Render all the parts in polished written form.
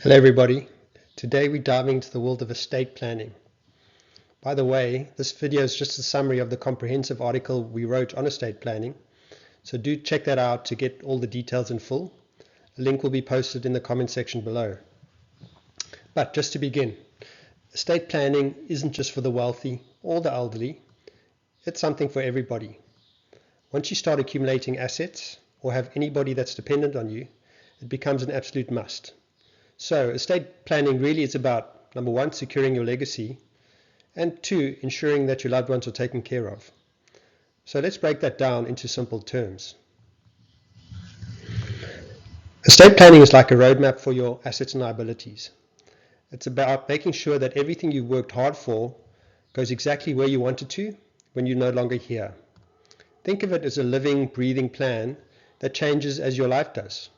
Hello everybody. Today we're diving into the world of estate planning. By the way, this video is just a summary of the comprehensive article we wrote on estate planning, so do check that out to get all the details in full. A link will be posted in the comment section below. But just to begin, estate planning isn't just for the wealthy or the elderly, it's something for everybody. Once you start accumulating assets or have anybody that's dependent on you, it becomes an absolute must. So estate planning really is about, number one, securing your legacy, and two, ensuring that your loved ones are taken care of. So let's break that down into simple terms. Estate planning is like a roadmap for your assets and liabilities. It's about making sure that everything you've worked hard for goes exactly where you want it to when you're no longer here. Think of it as a living, breathing plan that changes as your life does.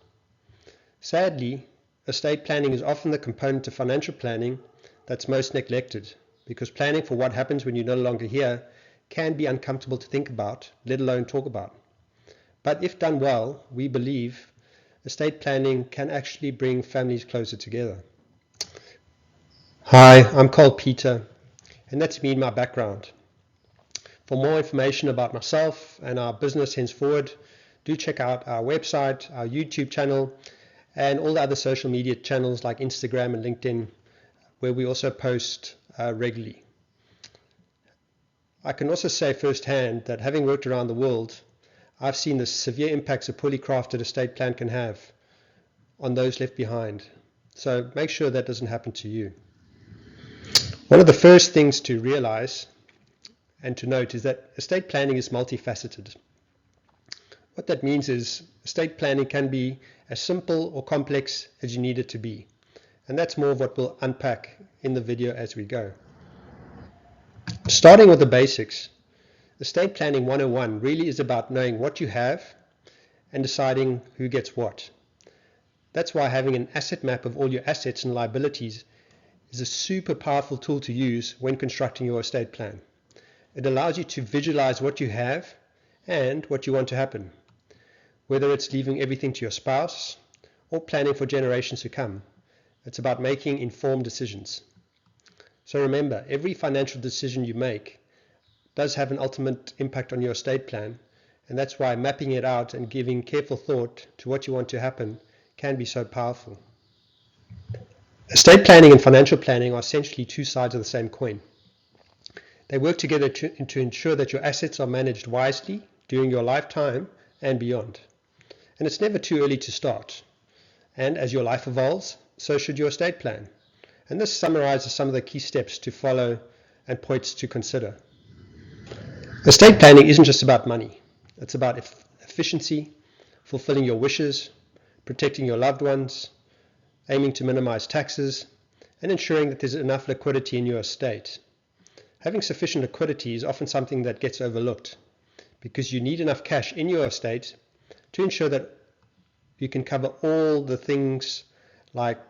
Sadly, estate planning is often the component of financial planning that's most neglected, because planning for what happens when you're no longer here can be uncomfortable to think about, let alone talk about. But if done well, we believe estate planning can actually bring families closer together. Hi, I'm called Peter, and that's me and my background. For more information about myself and our business henceforward, do check out our website, our YouTube channel, and all the other social media channels like Instagram and LinkedIn, where we also post regularly. I can also say firsthand that having worked around the world, I've seen the severe impacts a poorly crafted estate plan can have on those left behind. So make sure that doesn't happen to you. One of the first things to realize and to note is that estate planning is multifaceted. What that means is estate planning can be as simple or complex as you need it to be. And that's more of what we'll unpack in the video as we go. Starting with the basics, estate planning 101 really is about knowing what you have and deciding who gets what. That's why having an asset map of all your assets and liabilities is a super powerful tool to use when constructing your estate plan. It allows you to visualize what you have and what you want to happen, whether it's leaving everything to your spouse or planning for generations to come. It's about making informed decisions. So remember, every financial decision you make does have an ultimate impact on your estate plan, and that's why mapping it out and giving careful thought to what you want to happen can be so powerful. Estate planning and financial planning are essentially two sides of the same coin. They work together to ensure that your assets are managed wisely during your lifetime and beyond. And it's never too early to start. And as your life evolves, so should your estate plan. And this summarizes some of the key steps to follow and points to consider. Estate planning isn't just about money. It's about efficiency, fulfilling your wishes, protecting your loved ones, aiming to minimize taxes, and ensuring that there's enough liquidity in your estate. Having sufficient liquidity is often something that gets overlooked, because you need enough cash in your estate to ensure that you can cover all the things like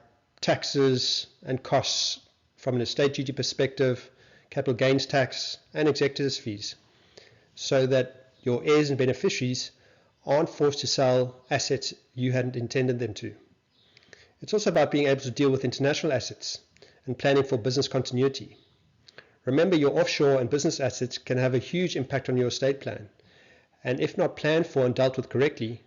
taxes and costs from an estate duty perspective, capital gains tax, and executors fees, so that your heirs and beneficiaries aren't forced to sell assets you hadn't intended them to. It's also about being able to deal with international assets and planning for business continuity. Remember, your offshore and business assets can have a huge impact on your estate plan, and if not planned for and dealt with correctly,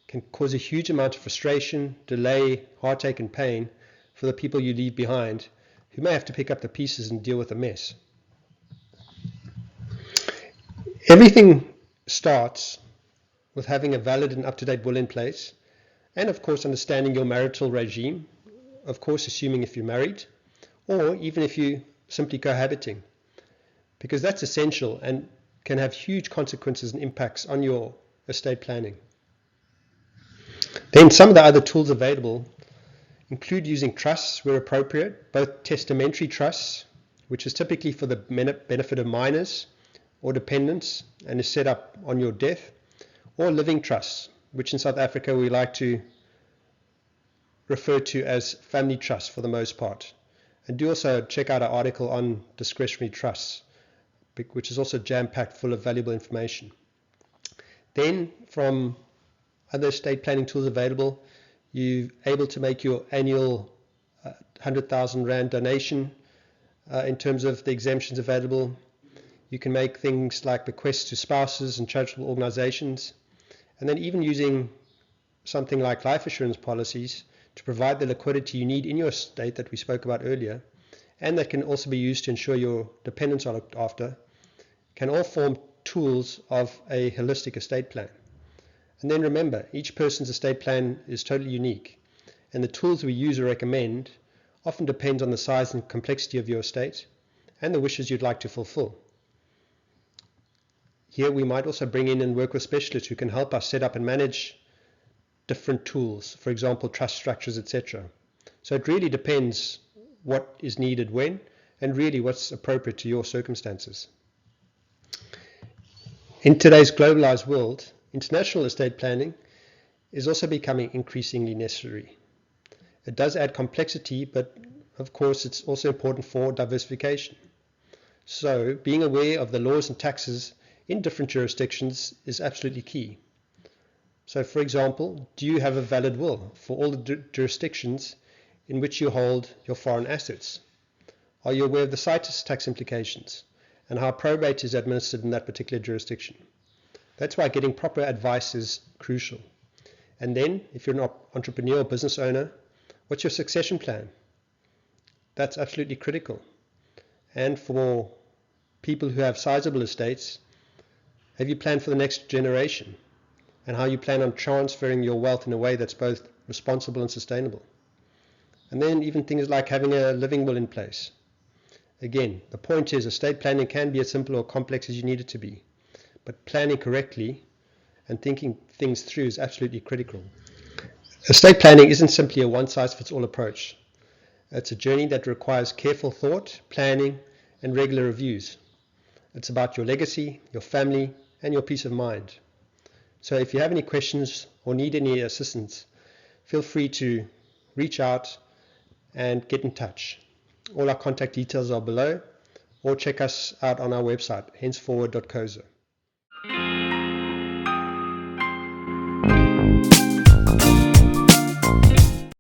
can cause a huge amount of frustration, delay, heartache, and pain for the people you leave behind, who may have to pick up the pieces and deal with the mess. Everything starts with having a valid and up-to-date will in place, and of course understanding your marital regime, of course assuming if you're married, or even if you're simply cohabiting, because that's essential and can have huge consequences and impacts on your estate planning. Then some of the other tools available include using trusts where appropriate, both testamentary trusts, which is typically for the benefit of minors or dependents and is set up on your death, or living trusts, which in South Africa we like to refer to as family trusts for the most part. And do also check out our article on discretionary trusts, which is also jam-packed full of valuable information. Then from other estate planning tools available, you're able to make your annual 100,000 Rand donation in terms of the exemptions available. You can make things like bequests to spouses and charitable organizations, and then even using something like life assurance policies to provide the liquidity you need in your estate that we spoke about earlier, and that can also be used to ensure your dependents are looked after, can all form tools of a holistic estate plan. And then remember, each person's estate plan is totally unique, and the tools we use or recommend often depends on the size and complexity of your estate and the wishes you'd like to fulfill. Here we might also bring in and work with specialists who can help us set up and manage different tools, for example, trust structures, etc. So it really depends what is needed when, and really what's appropriate to your circumstances. In today's globalized world, international estate planning is also becoming increasingly necessary. It does add complexity, but of course it's also important for diversification. So being aware of the laws and taxes in different jurisdictions is absolutely key. So for example, do you have a valid will for all the jurisdictions in which you hold your foreign assets? Are you aware of the CITES tax implications and how probate is administered in that particular jurisdiction? That's why getting proper advice is crucial. And then, if you're an entrepreneur or business owner, what's your succession plan? That's absolutely critical. And for people who have sizable estates, have you planned for the next generation and how you plan on transferring your wealth in a way that's both responsible and sustainable? And then even things like having a living will in place. Again, the point is estate planning can be as simple or complex as you need it to be, but planning correctly and thinking things through is absolutely critical. Estate planning isn't simply a one-size-fits-all approach. It's a journey that requires careful thought, planning, and regular reviews. It's about your legacy, your family, and your peace of mind. So if you have any questions or need any assistance, feel free to reach out and get in touch. All our contact details are below, or check us out on our website, henceforward.coza.